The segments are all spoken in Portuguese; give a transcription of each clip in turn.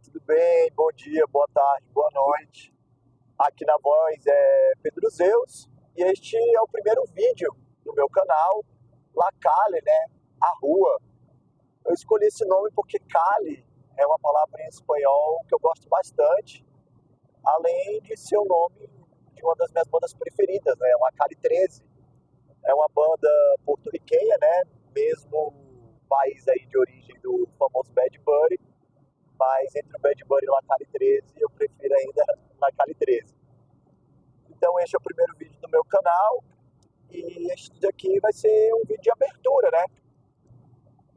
tudo bem? Bom dia, boa tarde, boa noite. Aqui na voz é Pedro Zeus e este é o primeiro vídeo do meu canal, La Calle, né? A rua. Eu escolhi esse nome porque Cali é uma palavra em espanhol que eu gosto bastante, além de ser o nome de uma das minhas bandas preferidas, né? La Calle 13. É uma banda porto-riquenha, né? Mesmo país aí de origem do famoso Bad Bunny, mas entre o Bad Bunny e La Calle 13, eu prefiro ainda La Calle 13. Então este é o primeiro vídeo do meu canal e este daqui vai ser um vídeo de abertura, né?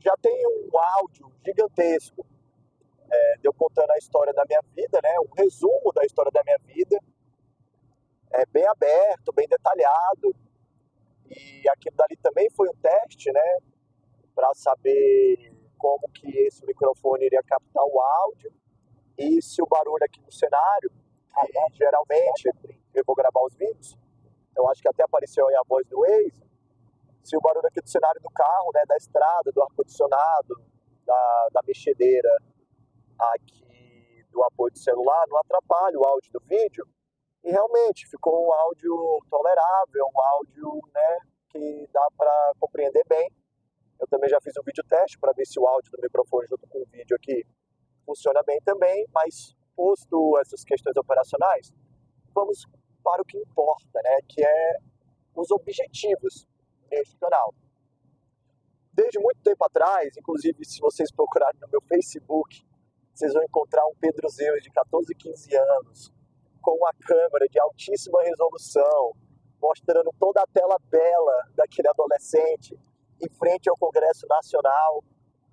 Já tem um áudio gigantesco de eu contando a história da minha vida, né? Um resumo da história da minha vida, bem aberto, bem detalhado, e aquilo dali também foi um teste, né? Para saber como que esse microfone iria captar o áudio e se o barulho aqui no cenário, que geralmente eu vou gravar os vídeos, eu acho que até apareceu aí a voz do Waze, se o barulho aqui do cenário do carro, né, da estrada, do ar-condicionado, da mexedeira aqui do apoio do celular, não atrapalha o áudio do vídeo. E realmente ficou um áudio tolerável, um áudio, né, que dá para compreender bem. Eu também já fiz um vídeo teste para ver se o áudio do microfone junto com o vídeo aqui funciona bem também, mas posto essas questões operacionais, vamos para o que importa, né, que é os objetivos deste canal. Desde muito tempo atrás, inclusive se vocês procurarem no meu Facebook, vocês vão encontrar um Pedro Zeus de 14, 15 anos, com uma câmera de altíssima resolução, mostrando toda a tela bela daquele adolescente, em frente ao Congresso Nacional,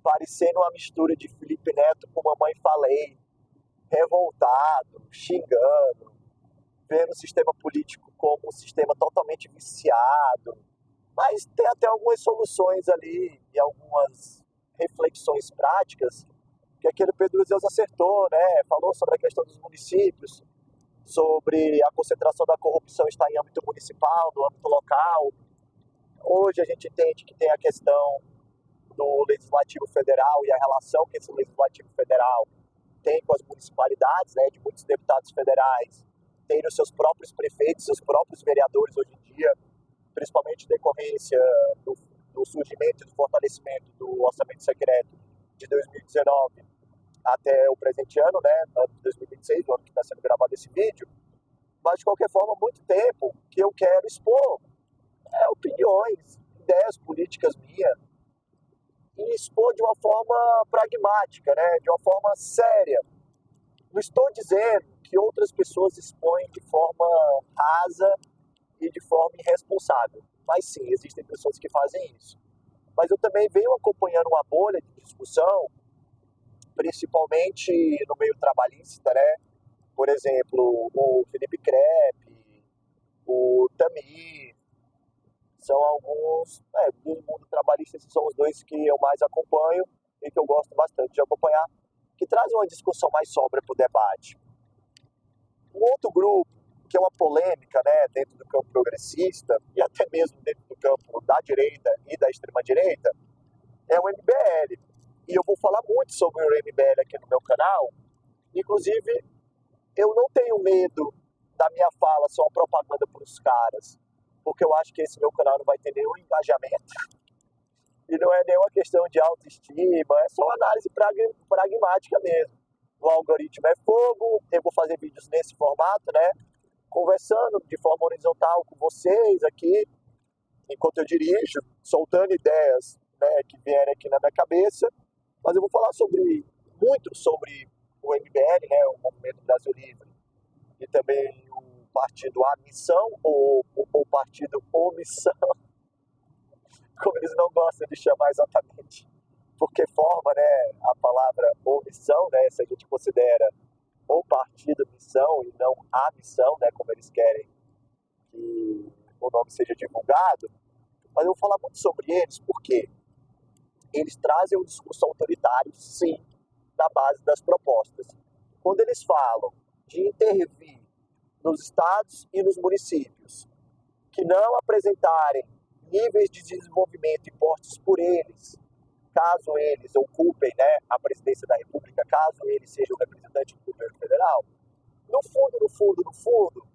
parecendo uma mistura de Felipe Neto com Mamãe Falei, revoltado, xingando, vendo o sistema político como um sistema totalmente viciado, mas tem até algumas soluções ali e algumas reflexões práticas que aquele Pedro Zeus acertou, né? Falou sobre a questão dos municípios, sobre a concentração da corrupção estar em âmbito municipal, no âmbito local. Hoje a gente entende que tem a questão do Legislativo Federal e a relação que esse Legislativo Federal tem com as municipalidades, né, de muitos deputados federais, tem os seus próprios prefeitos, seus próprios vereadores hoje em dia, principalmente em decorrência do surgimento e do fortalecimento do orçamento secreto de 2019 até o presente ano, né, ano de 2026, o ano que está sendo gravado esse vídeo. Mas, de qualquer forma, há muito tempo que eu quero expor opiniões, ideias políticas minhas, e expor de uma forma pragmática, né? De uma forma séria. Não estou dizendo que outras pessoas expõem de forma rasa e de forma irresponsável, mas sim, existem pessoas que fazem isso. Mas eu também venho acompanhando uma bolha de discussão, principalmente no meio trabalhista, né? Por exemplo, o Felipe Crepe, o Tamir, são alguns do mundo trabalhista, esses são os dois que eu mais acompanho e que eu gosto bastante de acompanhar, que trazem uma discussão mais sóbria para o debate. Um outro grupo, que é uma polêmica, né, dentro do campo progressista e até mesmo dentro do campo da direita e da extrema-direita, é o MBL. E eu vou falar muito sobre o MBL aqui no meu canal. Inclusive, eu não tenho medo da minha fala ser uma propaganda para os caras, porque eu acho que esse meu canal não vai ter nenhum engajamento e não é nenhuma questão de autoestima, é só uma análise pragmática mesmo. O algoritmo é fogo, eu vou fazer vídeos nesse formato, né, conversando de forma horizontal com vocês aqui, enquanto eu dirijo, soltando ideias, né, que vierem aqui na minha cabeça, mas eu vou falar muito sobre o MBL, né, o Movimento Brasil Livre, e também o partido A Missão, ou o partido Omissão, como eles não gostam de chamar exatamente, porque forma, né, a palavra omissão, né, se a gente considera o partido Missão e não a missão, né, como eles querem que o nome seja divulgado. Mas eu vou falar muito sobre eles porque eles trazem um discurso autoritário, sim, na base das propostas. Quando eles falam de intervir nos estados e nos municípios que não apresentarem níveis de desenvolvimento impostos por eles, caso eles ocupem, né, a presidência da República, caso eles sejam representantes do governo federal, no fundo,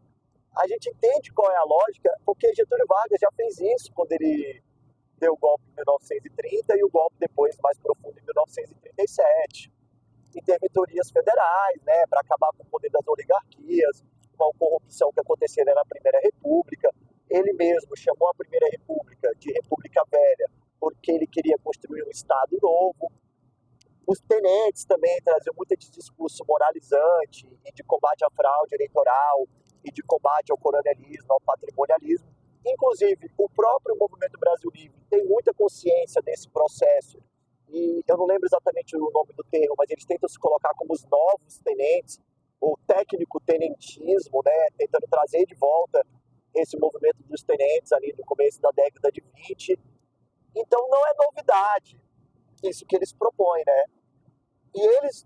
a gente entende qual é a lógica, porque Getúlio Vargas já fez isso quando ele deu o golpe em 1930 e o golpe depois mais profundo em 1937. Interventorias federais, né, para acabar com o poder das oligarquias, com a corrupção que acontecia na Primeira República. Ele mesmo chamou a Primeira República de República Velha, porque ele queria construir um Estado novo. Os tenentes também traziam muito esse discurso moralizante e de combate à fraude eleitoral e de combate ao coronelismo, ao patrimonialismo. Inclusive, o próprio Movimento Brasil Livre tem muita consciência desse processo. E eu não lembro exatamente o nome do termo, mas eles tentam se colocar como os novos tenentes, o técnico-tenentismo, né, tentando trazer de volta esse movimento dos tenentes ali no começo da década de 20. Então não é novidade isso que eles propõem, né? E eles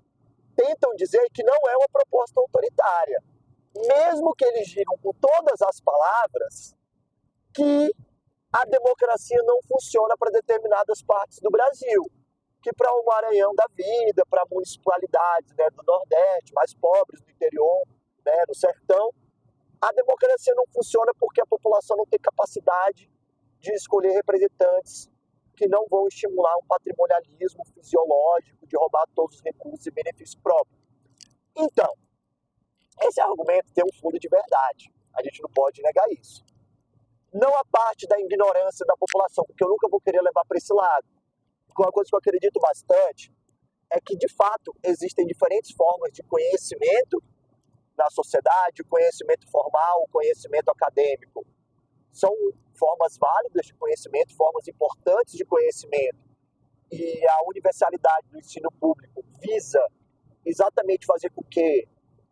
tentam dizer que não é uma proposta autoritária, mesmo que eles digam com todas as palavras que a democracia não funciona para determinadas partes do Brasil, que para o Maranhão da vida, para municipalidades, né, do Nordeste, mais pobres, do interior, né, do sertão, a democracia não funciona porque a população não tem capacidade de escolher representantes que não vão estimular um patrimonialismo fisiológico de roubar todos os recursos e benefícios próprios. Então, esse argumento tem um fundo de verdade. A gente não pode negar isso. Não a parte da ignorância da população, porque eu nunca vou querer levar para esse lado. Porque uma coisa que eu acredito bastante é que, de fato, existem diferentes formas de conhecimento na sociedade, o conhecimento formal, o conhecimento acadêmico. São formas válidas de conhecimento, formas importantes de conhecimento. E a universalidade do ensino público visa exatamente fazer com que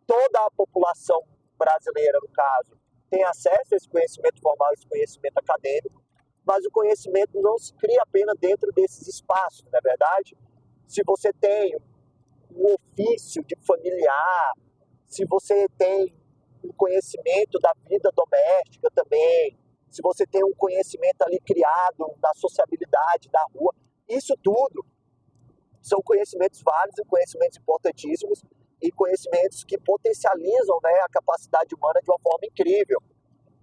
toda a população brasileira, no caso, tenha acesso a esse conhecimento formal, esse conhecimento acadêmico, mas o conhecimento não se cria apenas dentro desses espaços, não é verdade? Se você tem um ofício de familiar, se você tem um conhecimento da vida doméstica também, se você tem um conhecimento ali criado na sociabilidade da rua, isso tudo são conhecimentos válidos e conhecimentos importantíssimos e conhecimentos que potencializam, né, a capacidade humana de uma forma incrível.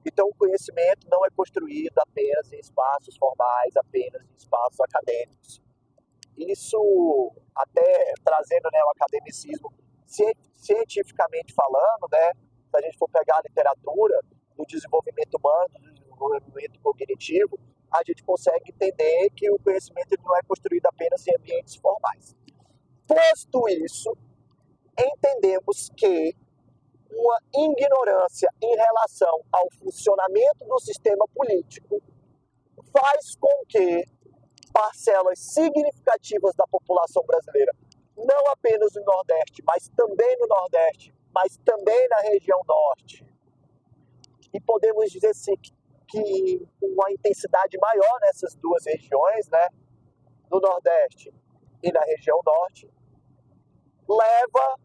Então, o conhecimento não é construído apenas em espaços formais, apenas em espaços acadêmicos. Isso, até trazendo, né, o academicismo, cientificamente falando, né, se a gente for pegar a literatura do desenvolvimento humano, do desenvolvimento cognitivo, a gente consegue entender que o conhecimento não é construído apenas em ambientes formais. Posto isso, entendemos que uma ignorância em relação ao funcionamento do sistema político faz com que parcelas significativas da população brasileira, não apenas no Nordeste, mas também no Nordeste, mas também na região Norte, e podemos dizer assim, que uma intensidade maior nessas duas regiões, né, no Nordeste e na região Norte, leva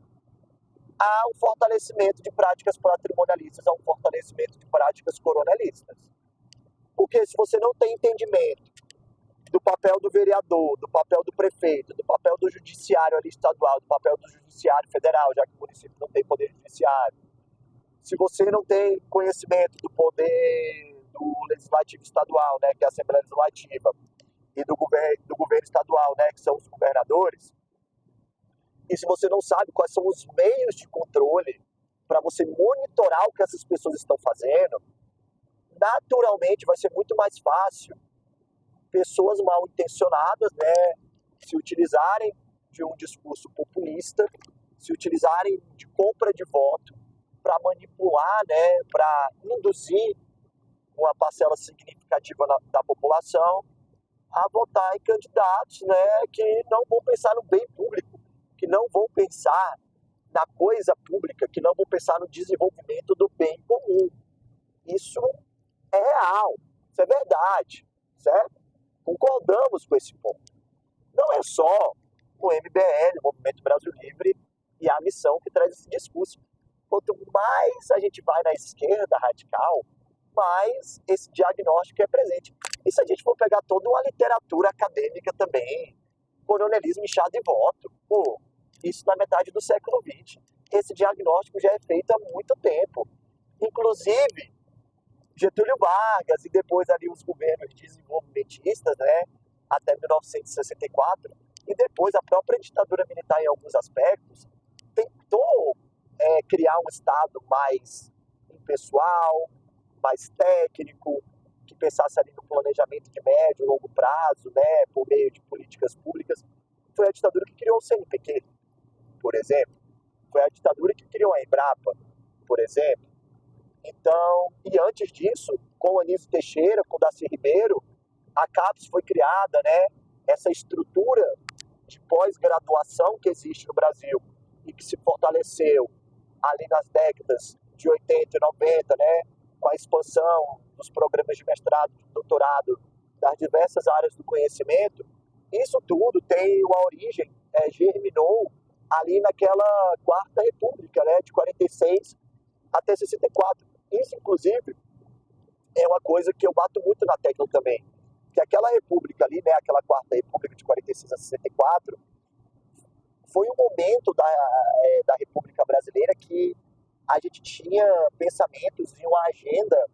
a um fortalecimento de práticas patrimonialistas, a um fortalecimento de práticas coronelistas. Porque se você não tem entendimento do papel do vereador, do papel do prefeito, do papel do judiciário ali estadual, do papel do judiciário federal, já que o município não tem poder judiciário, se você não tem conhecimento do poder do legislativo estadual, né, que é a Assembleia Legislativa, e do governo estadual, né, que são os governadores, e se você não sabe quais são os meios de controle para você monitorar o que essas pessoas estão fazendo, naturalmente vai ser muito mais fácil pessoas mal intencionadas, né, se utilizarem de um discurso populista, se utilizarem de compra de voto para manipular, né, para induzir uma parcela significativa da população a votar em candidatos, né, que não vão pensar no bem público, que não vão pensar na coisa pública, que não vão pensar no desenvolvimento do bem comum. Isso é real, isso é verdade, certo? Concordamos com esse ponto. Não é só o MBL, o Movimento Brasil Livre, e a missão que traz esse discurso. Quanto mais a gente vai na esquerda radical, mais esse diagnóstico é presente. E se a gente for pegar toda uma literatura acadêmica também, coronelismo inchado de voto. Pô, isso na metade do século XX. Esse diagnóstico já é feito há muito tempo. Inclusive, Getúlio Vargas e depois ali os governos desenvolvimentistas, né, até 1964, e depois a própria ditadura militar em alguns aspectos, tentou criar um Estado mais impessoal, mais técnico, que pensasse ali no planejamento de médio e longo prazo, né, por meio de políticas públicas. Foi a ditadura que criou o CNPq, por exemplo. Foi a ditadura que criou a Embrapa, por exemplo. Então, e antes disso, com o Anísio Teixeira, com o Darcy Ribeiro, a CAPES foi criada, né? Essa estrutura de pós-graduação que existe no Brasil e que se fortaleceu ali nas décadas de 80 e 90, né? Com a expansão dos programas de mestrado e doutorado das diversas áreas do conhecimento. Isso tudo tem uma origem, germinou ali naquela Quarta República, né? De 46 até 64. Isso, inclusive, é uma coisa que eu bato muito na tecla também. Que aquela república ali, né, aquela Quarta República de 46 a 64, foi um momento da República Brasileira que a gente tinha pensamentos e uma agenda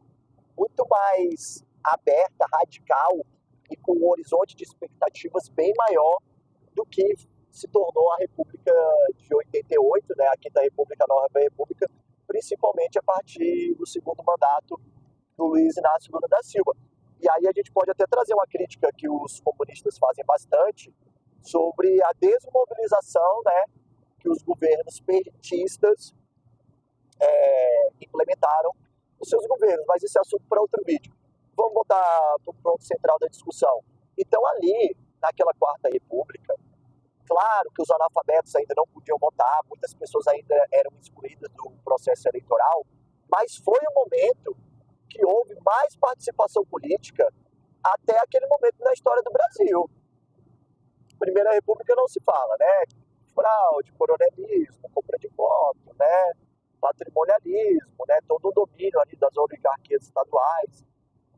muito mais aberta, radical e com um horizonte de expectativas bem maior do que se tornou a República de 88, né, a Quinta República, a Nova República, principalmente a partir do segundo mandato do Luiz Inácio Lula da Silva. E aí a gente pode até trazer uma crítica que os comunistas fazem bastante sobre a desmobilização, né, que os governos petistas implementaram nos seus governos, mas esse é assunto para outro vídeo. Vamos voltar para o ponto central da discussão. Então ali, naquela Quarta República, claro que os analfabetos ainda não podiam votar, muitas pessoas ainda eram excluídas do processo eleitoral, mas foi um momento que houve mais participação política até aquele momento na história do Brasil. Primeira República não se fala, né? Fraude, coronelismo, compra de voto, né? Patrimonialismo, né? Todo o domínio ali das oligarquias estaduais,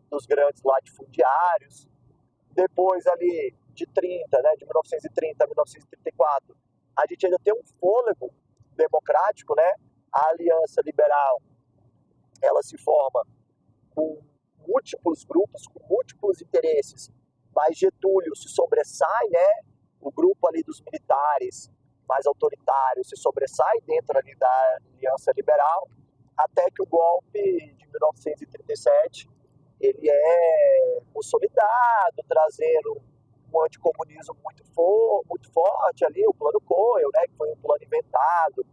dos grandes latifundiários. Depois ali de 30, né, de 1930 a 1934, a gente ainda tem um fôlego democrático, né? A Aliança Liberal, ela se forma com múltiplos grupos, com múltiplos interesses, mas Getúlio se sobressai, né? O grupo ali dos militares mais autoritários se sobressai dentro ali da Aliança Liberal, até que o golpe de 1937 ele é consolidado, trazendo um anticomunismo muito forte ali, o Plano Cohen, né, que foi um plano inventado